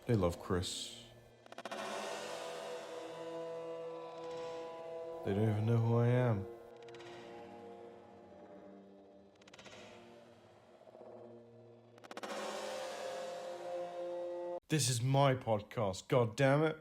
They love Chris. They don't even know who I am. This is my podcast, god damn it.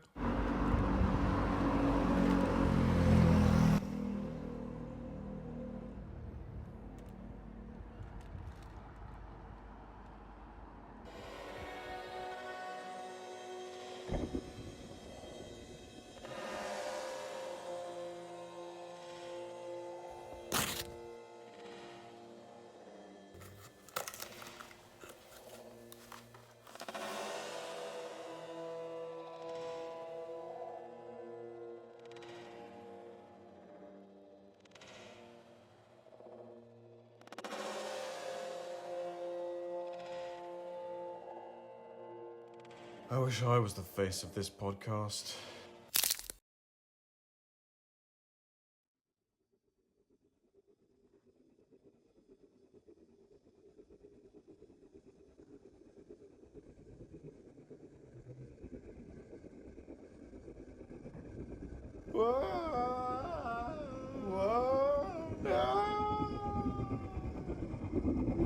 I wish I was the face of this podcast.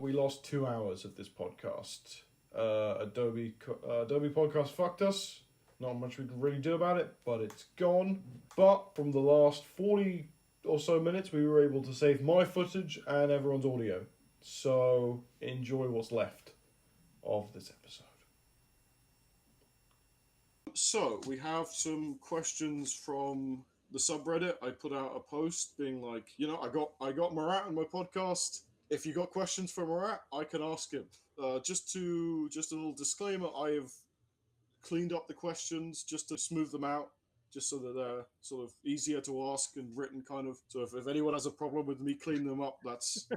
We lost 2 hours of this podcast. Adobe Podcast fucked us. Not much we can really do about it, but it's gone. But from the last 40 or so minutes, we were able to save my footage and everyone's audio. So enjoy what's left of this episode. So we have some questions from the subreddit. I put out a post being like, I got Marat on my podcast. If you got questions for Marat, I can ask him. Just a little disclaimer, I have cleaned up the questions just to smooth them out, just so that they're sort of easier to ask and written kind of. So if anyone has a problem with me cleaning them up, that's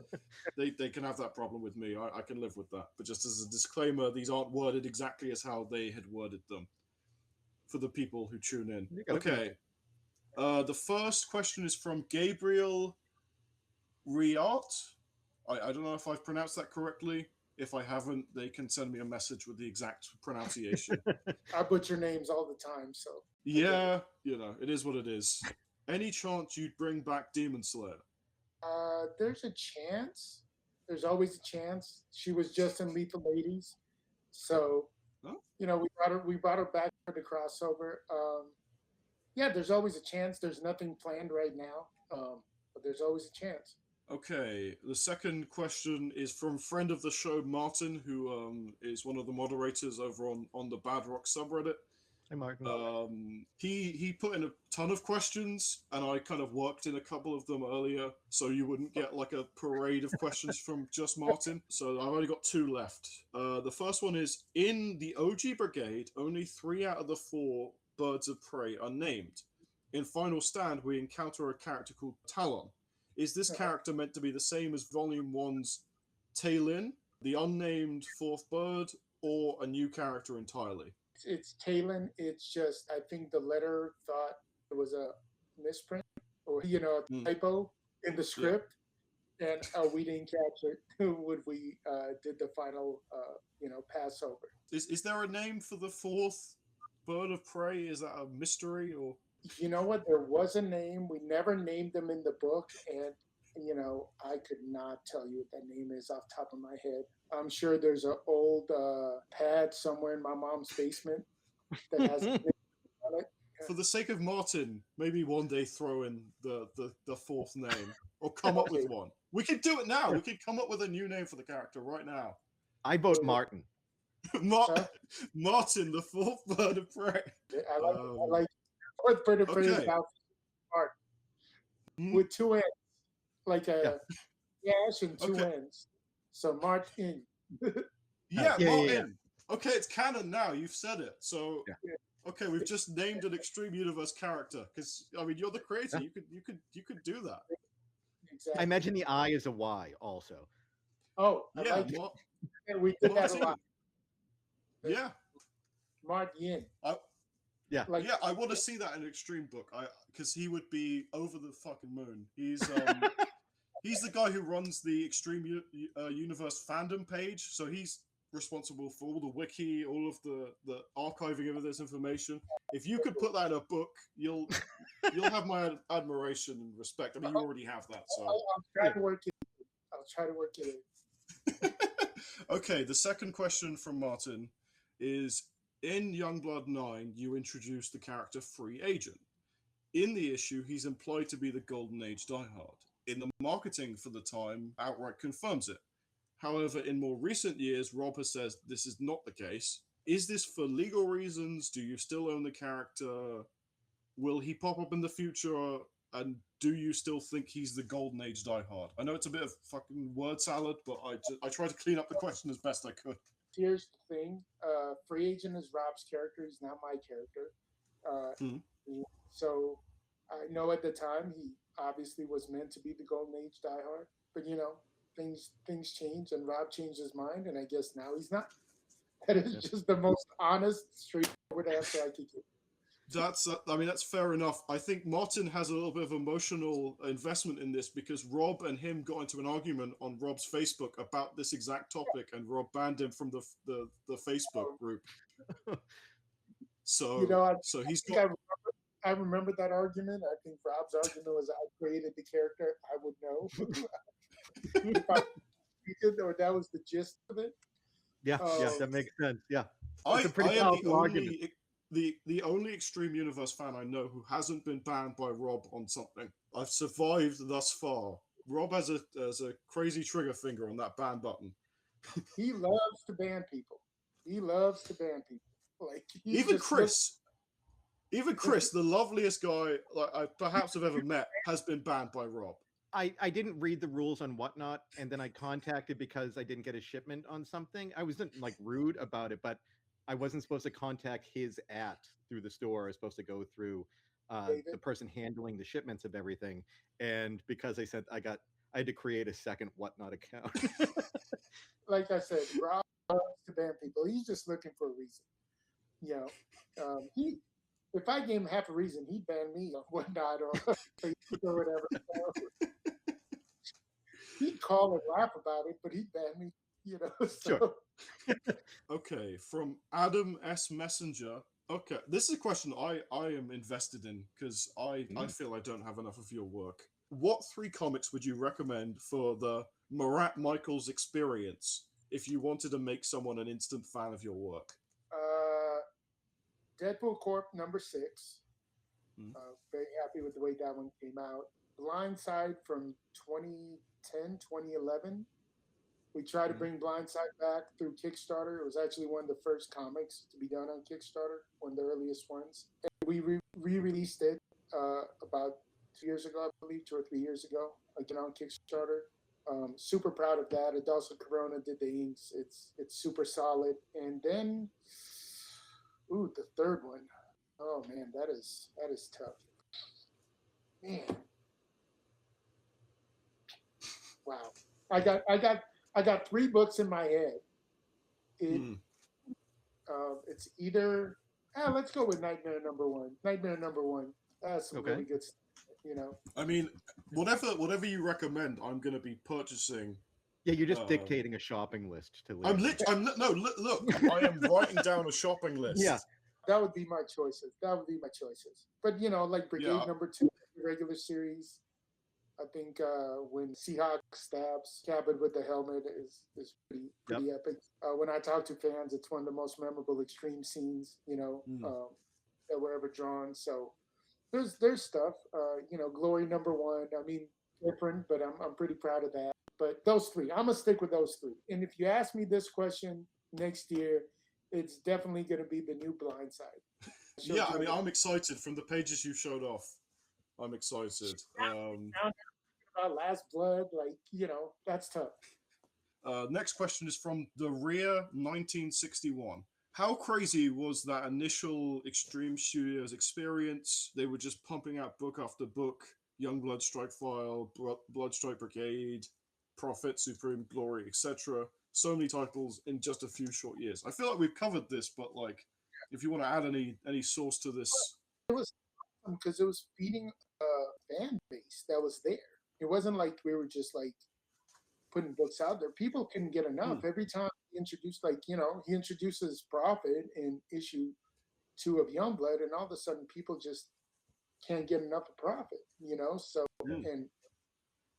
they can have that problem with me. I can live with that. But just as a disclaimer, these aren't worded exactly as how they had worded them for the people who tune in. Okay. The first question is from Gabriel Riart. I don't know if I've pronounced that correctly. If I haven't, they can send me a message with the exact pronunciation. I butcher names all the time, so. Yeah, it is what it is. Any chance you'd bring back Demon Slayer? There's a chance. There's always a chance. She was just in Lethal Ladies, so we brought her back for the crossover. Yeah, there's always a chance. There's nothing planned right now, but there's always a chance. Okay, the second question is from friend of the show, Martin, who is one of the moderators over on the Bad-Rock subreddit. Hey, Martin. He put in a ton of questions, and I kind of worked in a couple of them earlier, so you wouldn't get like a parade of questions from just Martin. So I've only got 2 left. The first one is, in the OG Brigade, only 3 out of the 4 birds of prey are named. In Final Stand, we encounter a character called Talon. Is this character meant to be the same as Volume 1's Talon, the unnamed 4th bird, or a new character entirely? It's Talon. It's just, I think the letter thought it was a misprint or, a typo in the script. Yeah. And we didn't catch it when we did the final, Passover. Is there a name for the 4th bird of prey? Is that a mystery or... You know what? There was a name. We never named them in the book, and I could not tell you what that name is off the top of my head. I'm sure there's an old pad somewhere in my mom's basement that has a name on it. For the sake of Martin, maybe one day throw in the 4th name or come up with one. We could do it now. We could come up with a new name for the character right now. I vote Martin. Martin, the 4th bird of prey. I like. Fourth bird of prey is about part with 2 ends, like a dash and 2 ends. So Martin. Martin. Okay, it's canon now. You've said it. So okay, we've just named an Extreme Universe character because you're the creator. You could do that. Exactly. I imagine the I is a Y also. Oh, we did that a lot. Yeah. Martin. Yeah, I want to see that in an Extreme book. Because he would be over the fucking moon. He's he's the guy who runs the Extreme Universe fandom page. So he's responsible for all the wiki, all of the archiving of this information. If you could put that in a book, you'll have my admiration and respect. I mean, you already have that. So I'll try to work it. I'll try to work it in. Okay, the second question from Martin is, in Youngblood 9, you introduced the character Free Agent. In the issue, he's implied to be the Golden Age diehard. In the marketing for the time, outright confirms it. However, in more recent years, Rob has said this is not the case. Is this for legal reasons? Do you still own the character? Will he pop up in the future? And do you still think he's the Golden Age diehard? I know it's a bit of fucking word salad, but I tried to clean up the question as best I could. Here's the thing. Free Agent is Rob's character. He's not my character. So I know at the time he obviously was meant to be the Golden Age diehard. But, things change, and Rob changed his mind, and I guess now he's not. That is just the most honest, straightforward answer I could give. That's fair enough. I think Martin has a little bit of emotional investment in this because Rob and him got into an argument on Rob's Facebook about this exact topic, and Rob banned him from the Facebook group. So, I remember that argument. I think Rob's argument was, I created the character, I would know. Or that was the gist of it. Yeah, that makes sense. Yeah, I am the only Extreme Universe fan I know who hasn't been banned by Rob on something. I've survived thus far. Rob has a crazy trigger finger on that ban button. He loves to ban people. Like even Chris, the loveliest guy I perhaps have ever met, has been banned by Rob. I didn't read the rules on Whatnot, and then I contacted because I didn't get a shipment on something. I wasn't like rude about it, but I wasn't supposed to contact his through the store. I was supposed to go through the person handling the shipments of everything. And because I said I had to create a second Whatnot account. Like I said, Rob loves to ban people. He's just looking for a reason. If I gave him half a reason, he'd ban me on Whatnot or Facebook or whatever. He'd call and laugh about it, but he'd ban me. Sure. Okay, from Adam S. Messenger. Okay, this is a question I am invested in because I feel I don't have enough of your work. What 3 comics would you recommend for the Marat Mychaels experience if you wanted to make someone an instant fan of your work? Deadpool Corp number 6. Very happy with the way that one came out. Blindside from 2010, 2011. We tried to bring Blindside back through Kickstarter. It was actually one of the first comics to be done on Kickstarter, one of the earliest ones. And we re-released it about 2 years ago, I believe, 2 or 3 years ago, again on Kickstarter. Super proud of that. Adolfo Corona did the inks. It's super solid. And then, the third one. Oh man, that is tough. Man, wow. I got 3 books in my head. It's either let's go with Nightmare number 1. Nightmare number 1. That's some really good stuff. I mean, whatever you recommend, I'm going to be purchasing. Yeah, you're just dictating a shopping list to Lee. Look, I am writing down a shopping list. Yeah, that would be my choices. But like Brigade number 2, the regular series. I think when Seahawk stabs Cabot with the helmet is pretty epic. When I talk to fans, it's one of the most memorable extreme scenes that were ever drawn. So there's stuff. Glory number 1. I mean, different, but I'm pretty proud of that. But those 3, I'm gonna stick with those 3. And if you ask me this question next year, it's definitely gonna be the new Blindside. I mean, I'm excited from the pages you showed off. I'm excited. Last Blood, that's tough. Next question is from the Rear 1961. How crazy was that initial Extreme Studios experience? They were just pumping out book after book. Youngblood, Strike File, Bloodstrike Brigade, Prophet, Supreme Glory, etc. So many titles in just a few short years. I feel like we've covered this, but if you want to add any source to this. It was because it was feeding a fan base that was there. It wasn't like we were just putting books out there, people couldn't get enough. Every time he introduced, like, he introduces Prophet in issue 2 of Youngblood, and all of a sudden people just can't get enough of Prophet, So, and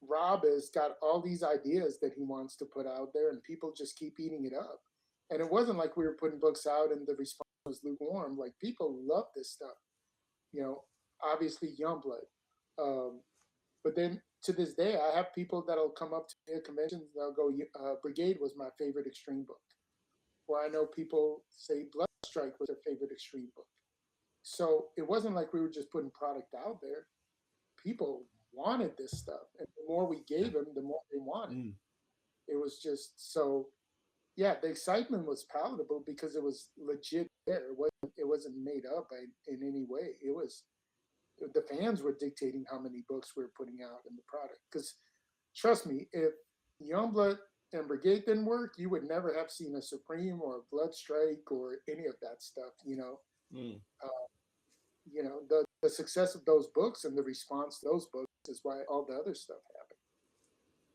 Rob has got all these ideas that he wants to put out there, and people just keep eating it up. And it wasn't like we were putting books out and the response was lukewarm. Like, people love this stuff, obviously Youngblood. But then to this day, I have people that'll come up to me at conventions and they'll go, Brigade was my favorite Extreme book. Or I know people say Bloodstrike was their favorite Extreme book. So it wasn't like we were just putting product out there. People wanted this stuff. And the more we gave them, the more they wanted. It was just so, yeah, the excitement was palatable because it was legit there. It wasn't made up in any way. It was, the fans were dictating how many books we were putting out in the product. Because trust me, if Youngblood and Brigade didn't work, you would never have seen a Supreme or a Bloodstrike or any of that stuff. The success of those books and the response to those books is why all the other stuff happened.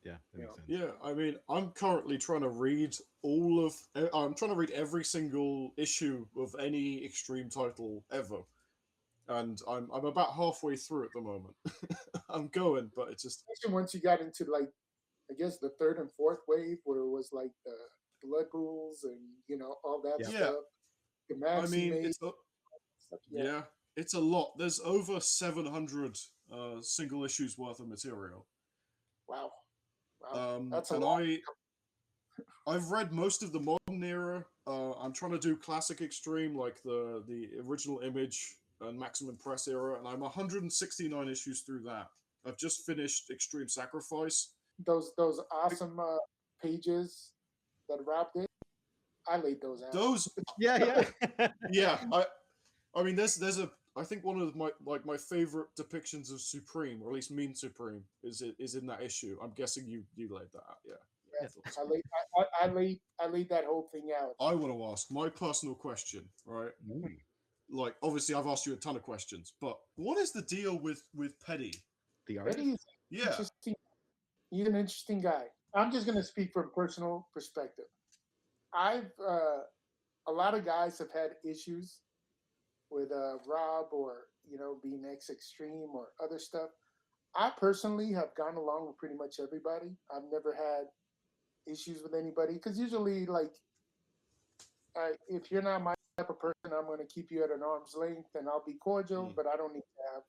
Yeah, that makes sense. Yeah, I mean, I'm currently trying to read every single issue of any Extreme title ever. And I'm about halfway through at the moment. I'm going, but it's just once you got into, like, I guess the 3rd and 4th wave, where it was like the Blood Rules and all that stuff. The I mean, it's a lot. There's over 700 single issues worth of material. Wow. That's a lot. I've read most of the modern era. I'm trying to do classic Extreme, like the original Image and Maximum Press era, and I'm 169 issues through that. I've just finished Extreme Sacrifice. Those awesome pages that Rob did, I laid those out. Those, yeah. I mean, there's I think one of my favorite depictions of Supreme, or at least Mean Supreme, is in that issue. I'm guessing you laid that out, yeah. I laid that whole thing out. I want to ask my personal question, right? Like, obviously, I've asked you a ton of questions, but what is the deal with Petty? The artist? Petty is interesting. He's an interesting guy. I'm just going to speak from personal perspective. A lot of guys have had issues with Rob or, being Extreme or other stuff. I personally have gone along with pretty much everybody. I've never had issues with anybody because usually, like, if you're not my type of person, I'm going to keep you at an arm's length and I'll be cordial, but I don't need to have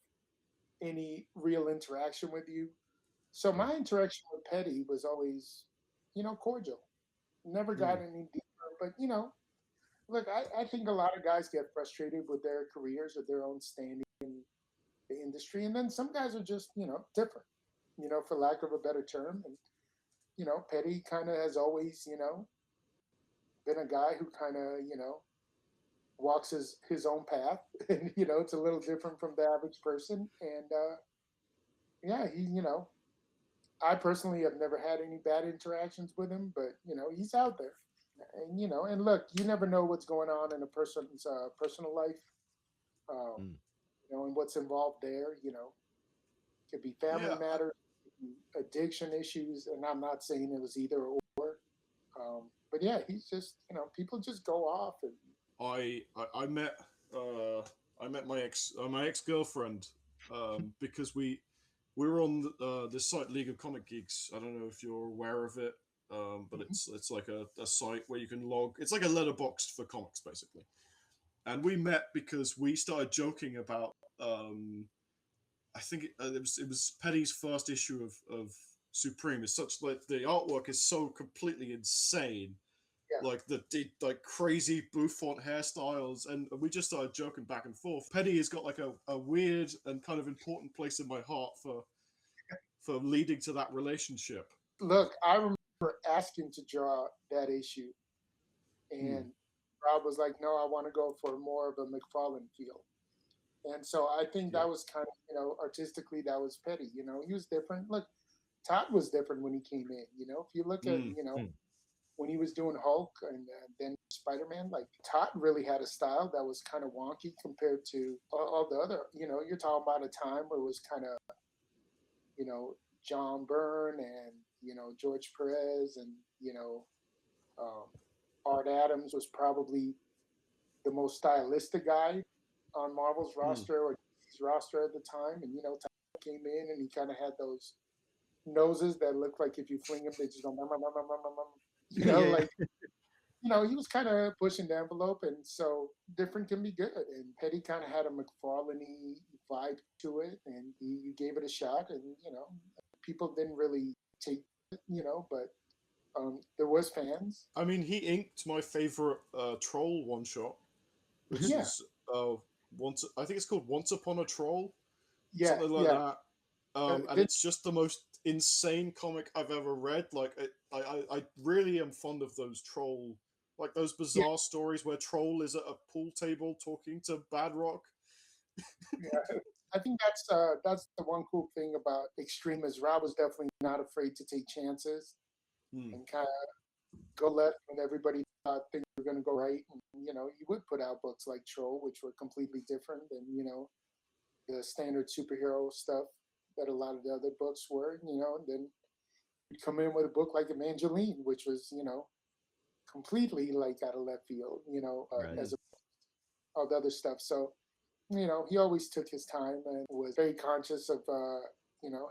any real interaction with you. So my interaction with Petty was always, cordial. Never got any deeper, but, look, I think a lot of guys get frustrated with their careers or their own standing in the industry. And then some guys are just, different, for lack of a better term. And, Petty kind of has always, been a guy who kind of, walks his own path. And, it's a little different from the average person. And, I personally have never had any bad interactions with him, but, he's out there. And, and look, you never know what's going on in a person's personal life, and what's involved there, could be family matters, addiction issues, and I'm not saying it was either or. But yeah, he's just, people just go off. And I met my ex-girlfriend because we were on this site, League of Comic Geeks. I don't know if you're aware of it. But it's like a site where you can log. It's like a letterboxd for comics, basically. And we met because we started joking about. I think it was Petty's first issue of Supreme. It's such like the artwork is so completely insane, like the like crazy bouffant hairstyles, and we just started joking back and forth. Petty has got like a weird and kind of important place in my heart for leading to that relationship. Look, I remember asking to draw that issue, and Rob was like, "No, I want to go for more of a McFarlane feel." And so I think that was kind of, artistically, that was Petty. He was different. Look, Todd was different when he came in. If you look at, when he was doing Hulk and then Spider-Man, like, Todd really had a style that was kind of wonky compared to all the other. You're talking about a time where it was kind of, John Byrne and, George Perez and, Art Adams was probably the most stylistic guy on Marvel's roster or DC's roster at the time. And, Tyler came in and he kind of had those noses that looked like if you fling them, they just go, he was kind of pushing the envelope. And so different can be good. And Petty kind of had a McFarlane-y vibe to it. And he gave it a shot. And, people didn't really take it, but there was fans. I mean, he inked my favorite troll one shot, which is I think it's called Once Upon a Troll, something like that. And it's just the most insane comic I've ever read. Like, I really am fond of those troll, like those bizarre stories where Troll is at a pool table talking to Bad-Rock. I think that's the one cool thing about Extreme is Rob was definitely not afraid to take chances and kind of go left when everybody thought things were going to go right. And, he would put out books like Troll, which were completely different than, the standard superhero stuff that a lot of the other books were, and then you'd come in with a book like Evangeline, which was, completely like out of left field, as all the other stuff. So, he always took his time and was very conscious of,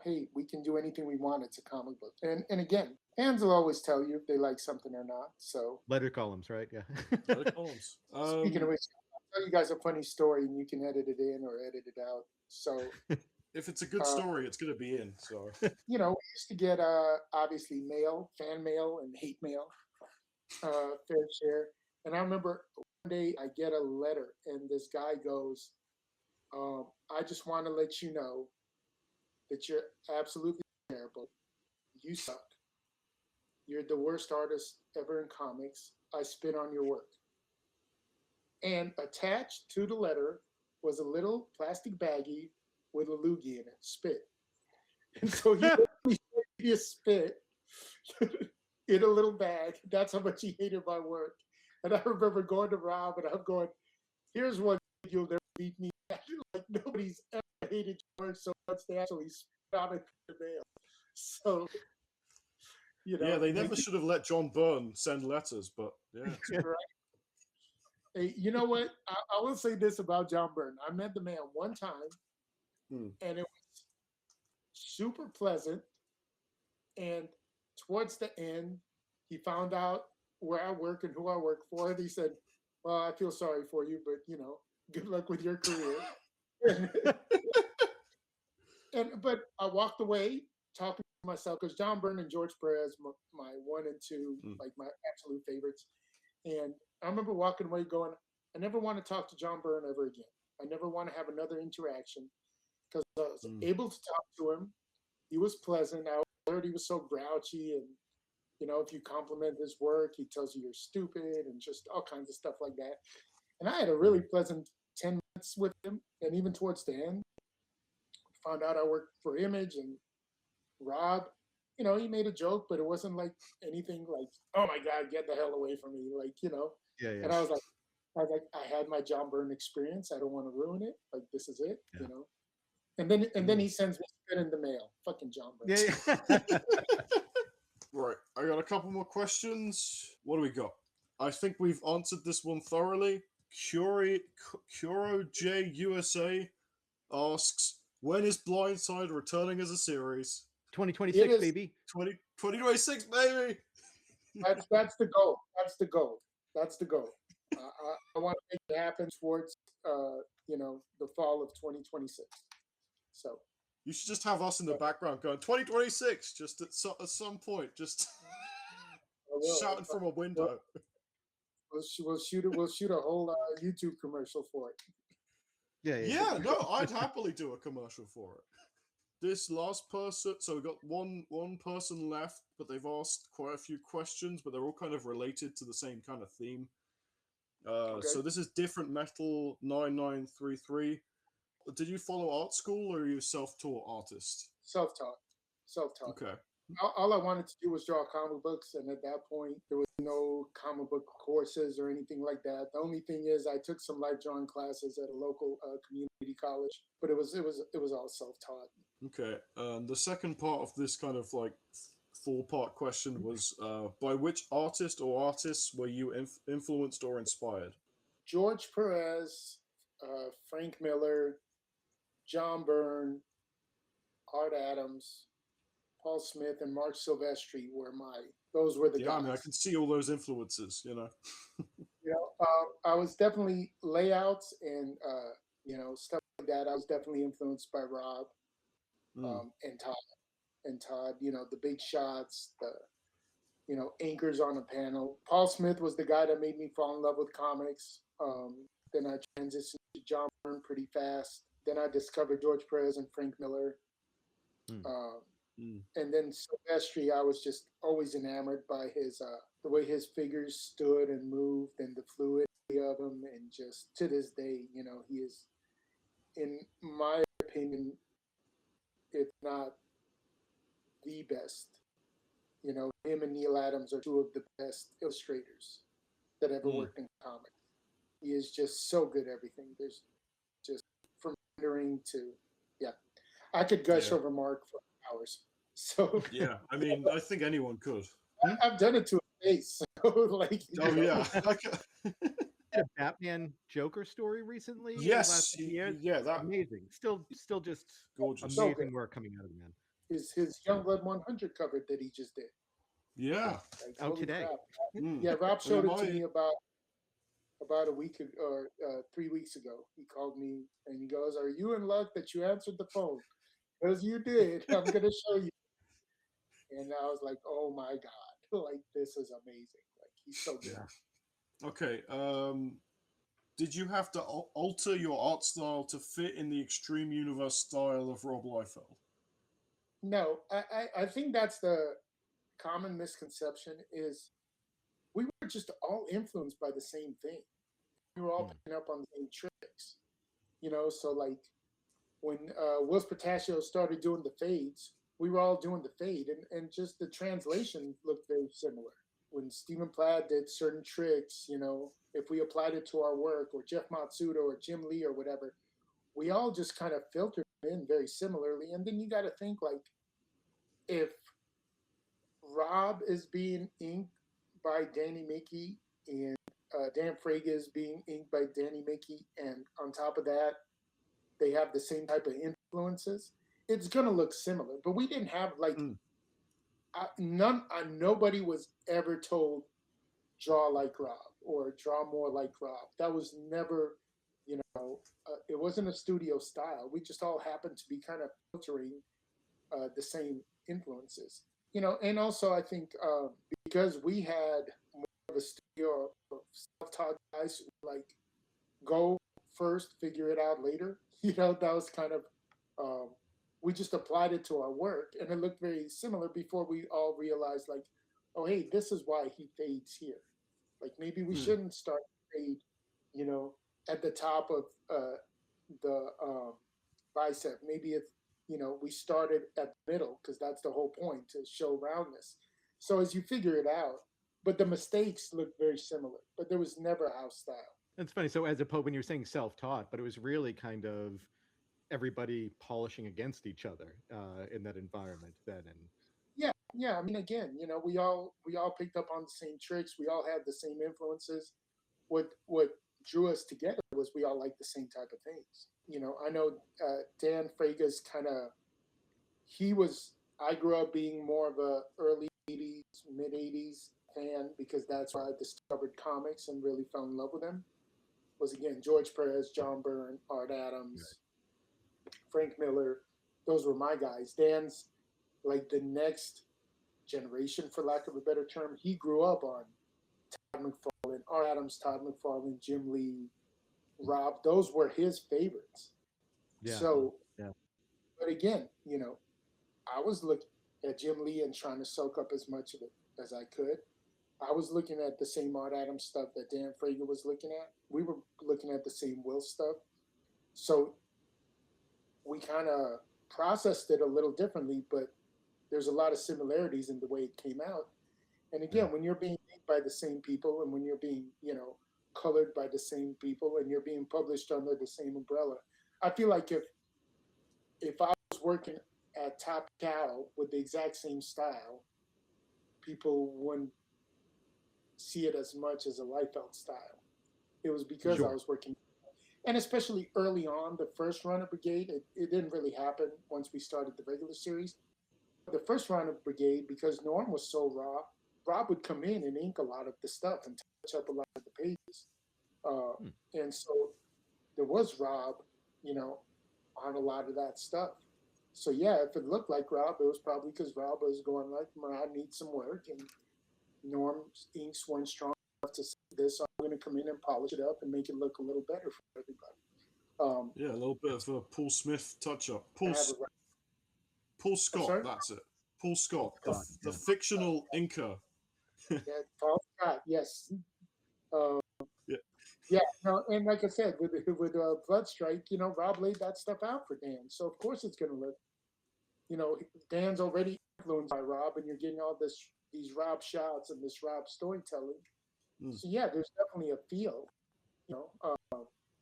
hey, we can do anything we want. It's a comic book. And again, fans will always tell you if they like something or not. So letter columns, right? Yeah. Letter columns. Speaking of which, I'll tell you guys a funny story and you can edit it in or edit it out. So if it's a good story, it's going to be in. So, we used to get, obviously, fan mail and hate mail, fair share. And I remember one day I get a letter and this guy goes, I just want to let you know that you're absolutely terrible. You suck. You're the worst artist ever in comics. I spit on your work. And attached to the letter was a little plastic baggie with a loogie in it, spit. And so he literally gave me a spit in a little bag. That's how much he hated my work. And I remember going to Rob and I'm going, here's one you'll never beat me at. Like nobody's ever hated your work so much they actually spit on it in the mail. So, they never should have let John Byrne send letters, but yeah. Right. Hey, you know what? I will say this about John Byrne. I met the man one time, and it was super pleasant. And towards the end, he found out where I work and who I work for. And he said, well, I feel sorry for you, but, good luck with your career. But I walked away talking to myself because John Byrne and George Perez, my 1 and 2, like my absolute favorites. And I remember walking away going, I never want to talk to John Byrne ever again. I never want to have another interaction because I was able to talk to him. He was pleasant. I heard he was so grouchy and, if you compliment his work, he tells you you're stupid and just all kinds of stuff like that. And I had a really pleasant 10 minutes with him. And even towards the end, found out I worked for Image and Rob, he made a joke, but it wasn't like anything like, oh my God, get the hell away from me. Like, Yeah. And I was like, I had my John Byrne experience. I don't want to ruin it. Like, this is it, And then he sends me spit in the mail. Fucking John Byrne. Yeah. Right. I got a couple more questions. What do we got? I think we've answered this one thoroughly. Kuro J USA asks, when is Blindside returning as a series? 2026, baby. 2026, baby. That's the goal. That's the goal. I want to make it happen towards the fall of 2026. So you should just have us in the background going 2026, just at some point, just shouting from a window. We'll shoot a whole YouTube commercial for it. Yeah. No, I'd happily do a commercial for it. This last person, so we've got one person left, but they've asked quite a few questions, but they're all kind of related to the same kind of theme. So this is Different Metal 9933. Did you follow art school or are you a self-taught artist? Self-taught. Okay. All I wanted to do was draw comic books, and at that point, there was no comic book courses or anything like that. The only thing is, I took some life drawing classes at a local community college, but it was all self-taught. Okay. The second part of this kind of like four-part question was by which artist or artists were you influenced or inspired? George Perez, Frank Miller, John Byrne, Art Adams, Paul Smith, and Mark Silvestri those were the Yeah, I guys. mean, I can see all those influences, you know. I was definitely layouts and stuff like that. I was definitely influenced by Rob and Todd. And Todd, the big shots, the anchors on a panel. Paul Smith was the guy that made me fall in love with comics. Then I transitioned to John Byrne pretty fast. Then I discovered George Perez and Frank Miller. And then Silvestri, I was just always enamored by his the way his figures stood and moved and the fluidity of him. And just to this day, he is, in my opinion, if not the best. Him and Neil Adams are two of the best illustrators that ever worked in comics. He is just so good at everything. There's just from rendering to, I could gush over Mark for hours. So yeah, I mean, I think anyone could. I've done it to a face. So like, yeah. A Batman Joker story recently. Yes, yeah, that amazing. Still just gorgeous, amazing work coming out of the man. His Youngblood 100 cover that he just did. Yeah, out today. Yeah, Rob showed it to me about a week or 3 weeks ago. He called me and he goes, "Are you in luck that you answered the phone? Because you did. I'm gonna show you." And I was like, "Oh my god! Like this is amazing. Like he's so good." Yeah. Okay. Did you have to alter your art style to fit in the Extreme Universe style of Rob Liefeld? No, I think that's the common misconception is we were just all influenced by the same thing. We were all picking up on the same tricks. So like when Wills Portacio started doing the fades, we were all doing the fade and just the translation looked very similar. When Stephen Platt did certain tricks, if we applied it to our work, or Jeff Matsuda or Jim Lee or whatever, we all just kind of filtered in very similarly. And then you got to think like, if Rob is being inked by Danny Mickey and Dan Fraga is being inked by Danny Mickey, and on top of that, they have the same type of influences, it's going to look similar. But we didn't have like, nobody was ever told draw like Rob or draw more like Rob. That was never, it wasn't a studio style. We just all happened to be kind of filtering the same influences, and also I think because we had more of a studio of self-taught guys who like go first, figure it out later, that was kind of, we just applied it to our work and it looked very similar before we all realized like, oh, hey, this is why he fades here. Like maybe we shouldn't start fade, at the top of the bicep. Maybe it's, we started at the middle because that's the whole point, to show roundness. So as you figure it out, but the mistakes look very similar, but there was never house style. That's funny. So as opposed, when you're saying self-taught, but it was really kind of everybody polishing against each other in that environment then. And yeah. I mean, again, we all picked up on the same tricks. We all had the same influences. What drew us together was we all liked the same type of things. I know Dan Fraga's kind of, I grew up being more of a early 80s, mid 80s fan because that's where I discovered comics and really fell in love with them. Was again George Perez, John Byrne, Art Adams, Frank Miller. Those were my guys. Dan's like the next generation, for lack of a better term. He grew up on Todd McFarlane, Art Adams, Todd McFarlane, Jim Lee, Rob. Those were his favorites. Yeah. So, but again, I was looking at Jim Lee and trying to soak up as much of it as I could. I was looking at the same Art Adams stuff that Dan Fraga was looking at. We were looking at the same Will stuff. So we kind of processed it a little differently, but there's a lot of similarities in the way it came out. And again, when you're being made by the same people and when you're being, colored by the same people and you're being published under the same umbrella, I feel like if I was working at Top Cow with the exact same style, people wouldn't see it as much as a Liefeld style. It was because I was working, and especially early on, the first run of Brigade, it didn't really happen once we started the regular series. The first run of Brigade, because Norm was so raw, Rob would come in and ink a lot of the stuff and touch up a lot of the pages. And so there was Rob, on a lot of that stuff. So yeah, if it looked like Rob, it was probably because Rob was going like, I need some work, and Norm's inks weren't strong enough to say this, so I'm going to come in and polish it up and make it look a little better for everybody. Yeah, a little bit of a Paul Smith touch-up. Paul Scott, that's it. Paul Scott, the fictional inker. Yeah, Paul Scott, yes. Yeah, no, and like I said, with Bloodstrike, Rob laid that stuff out for Dan, so of course it's going to look, Dan's already influenced by Rob, and you're getting all these Rob shots and this Rob storytelling. So yeah, there's definitely a feel,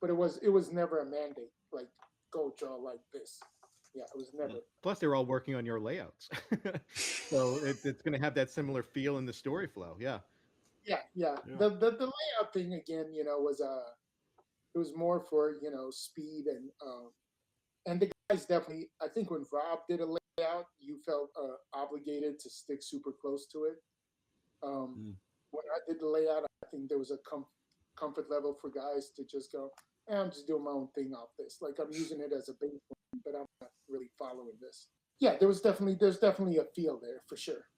but it was never a mandate, like go draw like this. Yeah, it was never. Plus, they're all working on your layouts, so it's going to have that similar feel in the story flow. Yeah. Yeah. The layout thing again, was it was more for speed and the guys definitely. I think when Rob did a layout, you felt obligated to stick super close to it. When I did the layout, I think there was a comfort level for guys to just go, I'm just doing my own thing off this. Like I'm using it as a baseline, but I'm not really following this. Yeah, there's definitely a feel there for sure.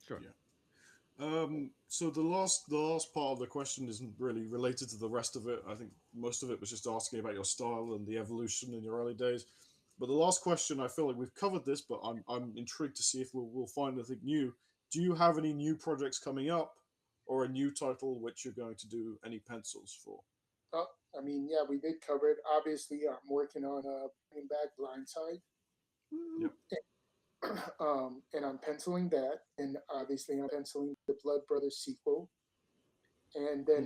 Sure. Yeah. So the last part of the question isn't really related to the rest of it. I think most of it was just asking about your style and the evolution in your early days. But the last question, I feel like we've covered this, but I'm intrigued to see if we'll find anything new. Do you have any new projects coming up, or a new title which you're going to do any pencils for? I mean, yeah, we did cover it. Obviously, I'm working on bringing back Blindside. Yep. And I'm penciling that, and obviously I'm penciling the Blood Brothers sequel. And then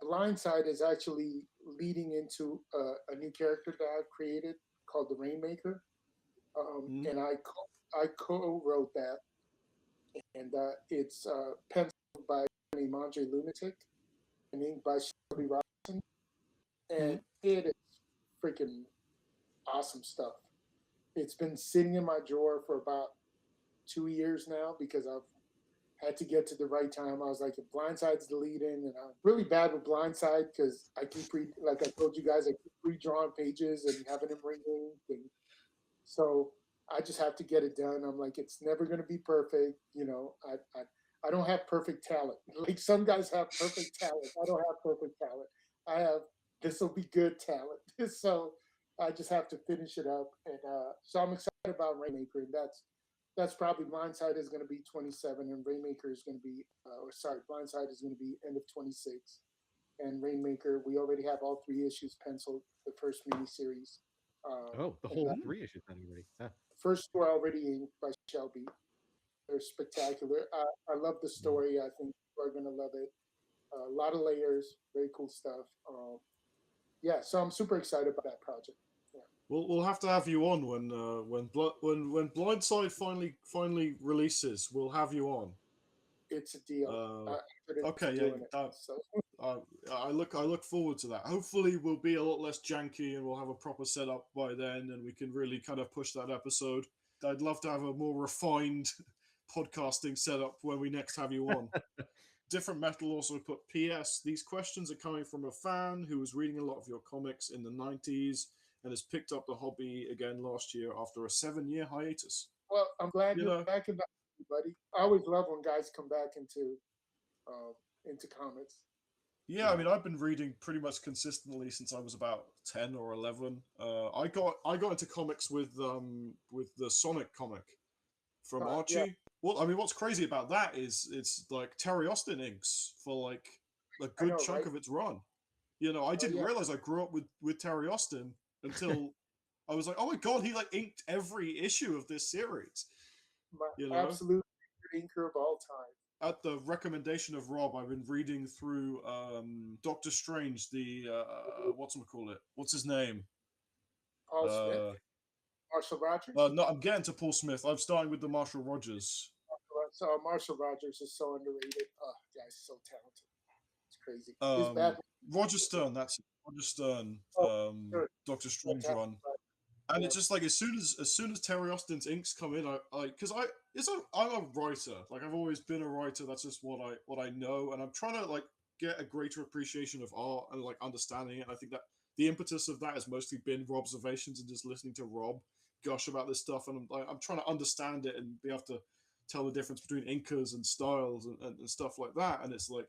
Blindside is actually leading into a new character that I've created called the Rainmaker. And I co-wrote that, and it's penciled by Andre Lunatic and inked by Shelby Robinson, and it is freaking awesome stuff. It's been sitting in my drawer for about 2 years now because I've had to get to the right time. I was like, if Blindside's deleting, and I'm really bad with Blindside because I keep like I told you guys, I keep redrawing pages and having them ring, and so I just have to get it done. I'm like, it's never going to be perfect. I don't have perfect talent. Like some guys have perfect talent. I don't have perfect talent. I have this will be good talent. So I just have to finish it up. And so I'm excited about Rainmaker. And that's probably Blindside is going to be 27, and Rainmaker is going to be, Blindside is going to be end of 26. And Rainmaker, we already have all 3 issues penciled, the first miniseries. The whole 3 issues already. First 2 are already inked by Shelby. They're spectacular. I love the story. I think people are going to love it. A lot of layers, very cool stuff. So I'm super excited about that project. Yeah. We'll have to have you on when Blindside finally releases. We'll have you on. It's a deal. Okay, yeah. I look forward to that. Hopefully, we'll be a lot less janky and we'll have a proper setup by then, and we can really kind of push that episode. I'd love to have a more refined podcasting setup when we next have you on. Different Metal also put, P.S. These questions are coming from a fan who was reading a lot of your comics in the 90s and has picked up the hobby again last year after a 7-year hiatus. Well, I'm glad you're back in the hobby, buddy. I always love when guys come back into comics. Yeah, I mean, I've been reading pretty much consistently since I was about 10 or 11. I got into comics with the Sonic comic from Archie. Yeah. Well, I mean, what's crazy about that is it's like Terry Austin inks for like a good chunk of its run. I didn't realize I grew up with Terry Austin until I was like, oh my god, he like inked every issue of this series. Absolute inker of all time. At the recommendation of Rob, I've been reading through Doctor Strange, the what's his name? Paul Smith. Marshall Rogers? No, I'm getting to Paul Smith. I'm starting with the Marshall Rogers. So Marshall Rogers is so underrated. Oh, guy's so talented. It's crazy. His bad. Roger Stern. That's it. Roger Stern. Sure. Doctor Strange run. And it's just like as soon as Terry Austin's inks come in, I'm a writer. Like I've always been a writer. That's just what I know, and I'm trying to like get a greater appreciation of art and like understanding it. And I think that the impetus of that has mostly been Rob's observations and just listening to Rob gush about this stuff. And I'm trying to understand it and be able to tell the difference between inkers and styles and stuff like that. And it's like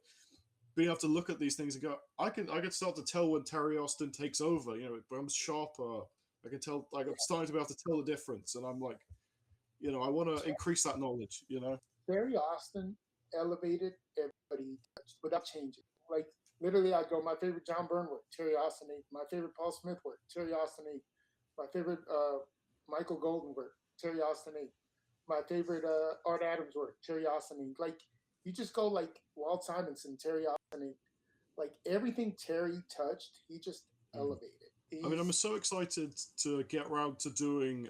being able to look at these things and go, I can start to tell when Terry Austin takes over. You know, it becomes sharper. I can tell, like, I'm starting to be able to tell the difference, and I'm like, you know, I want to increase that knowledge. You know, Terry Austin elevated everybody without changing. Like literally, I go, my favorite John Byrne work, Terry Austin 8. My favorite Paul Smith work, Terry Austin 8. My favorite Michael Golden work, Terry Austin 8. My favorite Art Adams work, Terry Austin 8. Like you just go like Walt Simonson, Terry Austin 8. Like everything Terry touched, he just elevated. I mean, I'm so excited to get around to doing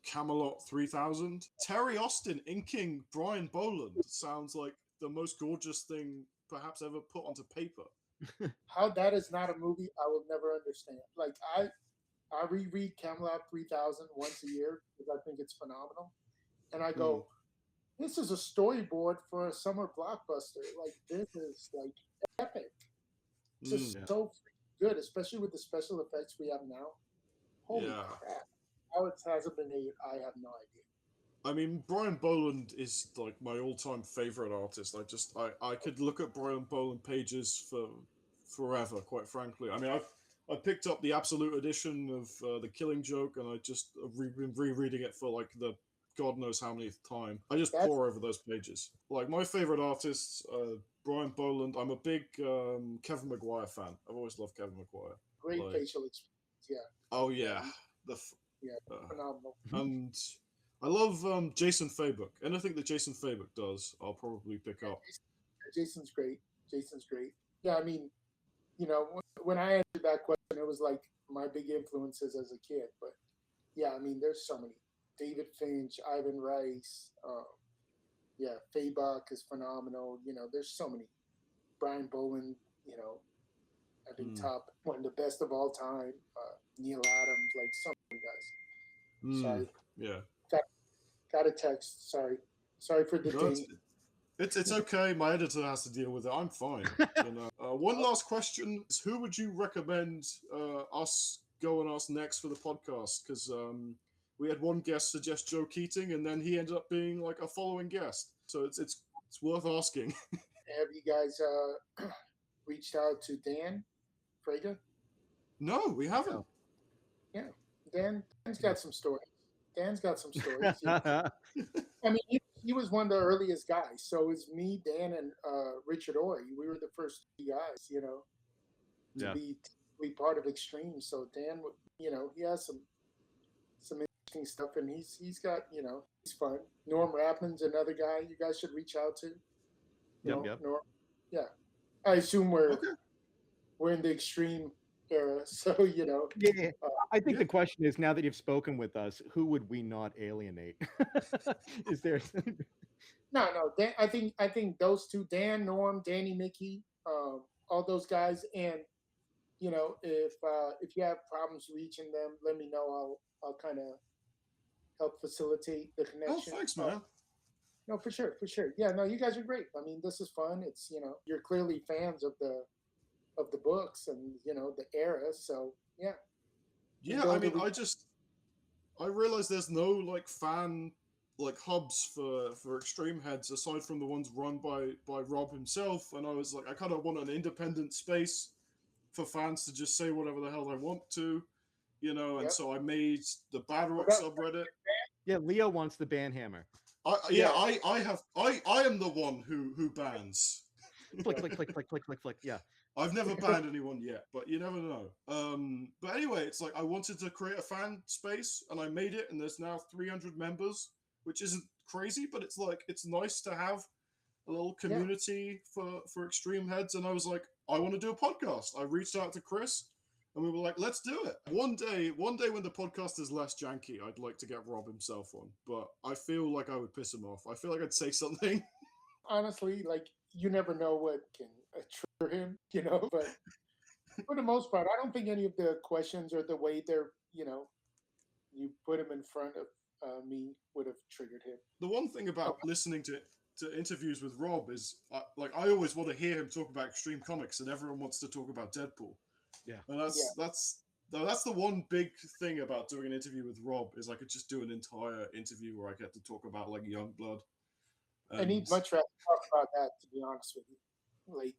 Camelot 3000. Terry Austin inking Brian Boland sounds like the most gorgeous thing perhaps ever put onto paper. How that is not a movie, I will never understand. Like I reread Camelot 3000 once a year because I think it's phenomenal, and I go, this is a storyboard for a summer blockbuster. Like this is like epic. It's just so good, especially with the special effects we have now. Holy crap. How it hasn't been made, I have no idea. I mean, Brian Boland is like my all-time favorite artist. I could look at Brian Boland pages for forever, quite frankly. I mean, I picked up the Absolute edition of The Killing Joke, and I just been rereading it for like the God knows how many time. I just pour over those pages. Like my favorite artists, Brian Boland. I'm a big Kevin Maguire fan. I've always loved Kevin Maguire. Great facial experience, yeah. Oh yeah, phenomenal. And I love Jason Fabok. Anything that Jason Fabok does, I'll probably pick up. Jason's great. Yeah, I mean, you know, when I answered that question, it was like my big influences as a kid. But yeah, I mean, there's so many. David Finch, Ivan Rice, Fabok is phenomenal. You know, there's so many. Brian Boland, you know, I think top one of the best of all time. Neil Adams, like so many guys. Sorry. Yeah. Got a text. Sorry for the thing. It's okay. My editor has to deal with it. I'm fine. You know. One last question is: who would you recommend us go and ask next for the podcast? Because we had one guest suggest Joe Keating, and then he ended up being like a following guest. So it's worth asking. Have you guys reached out to Dan Fraga? No, we haven't. Yeah, Dan's got some stories. I mean, he was one of the earliest guys. So it was me, Dan, and Richard Ory. We were the first three guys, you know, to be part of Extreme. So Dan, you know, he has some interesting stuff, and he's got, you know, he's fun. Norm Rappman's another guy you guys should reach out to. Norm, yeah. I assume we're in the Extreme era, so you know. Yeah, I think the question is, now that you've spoken with us, who would we not alienate? Is there? No. Dan, I think those two, Dan, Norm, Danny, Mickey, all those guys, and you know, if you have problems reaching them, let me know. I'll kind of help facilitate the connection. Oh, thanks, man. No, for sure. Yeah, no, you guys are great. I mean, this is fun. It's, you know, you're clearly fans of the books and, you know, the era. So yeah. Yeah, I mean, I realized there's no like fan like hubs for Extreme Heads aside from the ones run by Rob himself, and I was like, I kind of want an independent space for fans to just say whatever the hell they want to, you know. And so I made the Bad-Rock subreddit. Yeah, Leo wants the banhammer. I am the one who bans. Flick. Yeah. I've never banned anyone yet, but you never know. But anyway, it's like I wanted to create a fan space, and I made it, and there's now 300 members, which isn't crazy, but it's like it's nice to have a little community for Extreme Heads. And I was like, I want to do a podcast. I reached out to Chris, And we were like, let's do it. One day when the podcast is less janky, I'd like to get Rob himself on. But I feel like I would piss him off. I feel like I'd say something. Honestly, like, you never know what can trigger him, but for the most part, I don't think any of the questions or the way they're, you put him in front of me would have triggered him. The one thing about listening to interviews with Rob is, I always want to hear him talk about Extreme Comics, and everyone wants to talk about Deadpool. Yeah, and that's the one big thing about doing an interview with Rob is I could just do an entire interview where I get to talk about like Youngblood. And he'd much rather talk about that, to be honest with you. Like,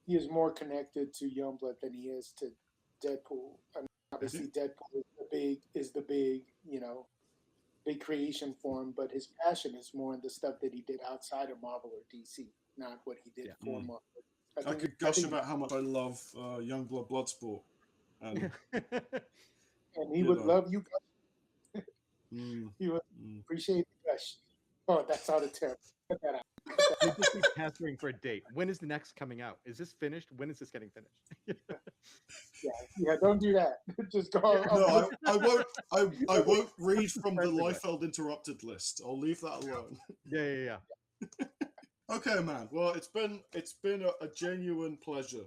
he is more connected to Youngblood than he is to Deadpool. I mean, obviously, Deadpool is the big big creation for him, but his passion is more in the stuff that he did outside of Marvel or DC, not what he did for Marvel. I could gush about how much I love Youngblood Bloodsport. And he would love you guys. He would appreciate the gush. Oh, that sounded terrible. Put that out. You just keep pestering for a date. When is the next coming out? Is this finished? When is this getting finished? yeah, don't do that. Just go. No, I won't read from the Liefeld Interrupted list. I'll leave that alone. Yeah. Okay, man. Well, it's been a genuine pleasure.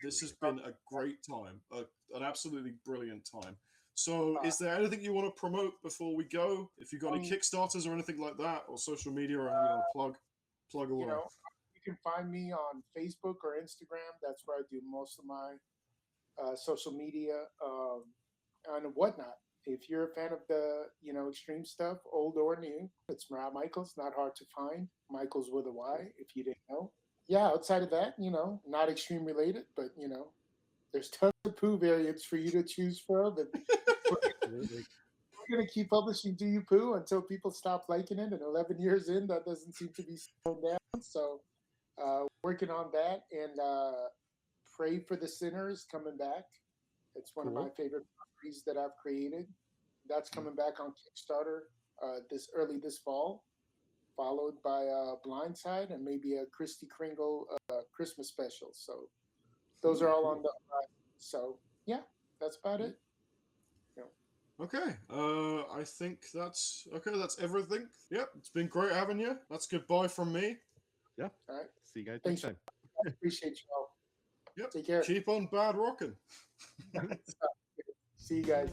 This has been a great time, an absolutely brilliant time. So, is there anything you want to promote before we go? If you've got any Kickstarters or anything like that, or social media, or anything you want to plug away. You can find me on Facebook or Instagram. That's where I do most of my social media and whatnot. If you're a fan of the extreme stuff, old or new, it's Marat Mychaels. Not hard to find. Mychaels with a Y, if you didn't know. Yeah, outside of that, not extreme related, but there's tons of Pooh variants for you to choose from. And we're going to keep publishing Do You Pooh until people stop liking it. And 11 years in, that doesn't seem to be slowing down. So working on that. And Pray for the Sinners coming back. It's one of my favorite properties that I've created. That's coming back on Kickstarter this fall, followed by Blindside and maybe a Christy Kringle Christmas special. So those are all on the so yeah, that's about it. Okay, I think that's everything. Yep, it's been great having you. That's goodbye from me. Yeah. All right. See you guys Thanks. next time. I appreciate you all. Yep. Take care. Keep on bad rocking. See you guys.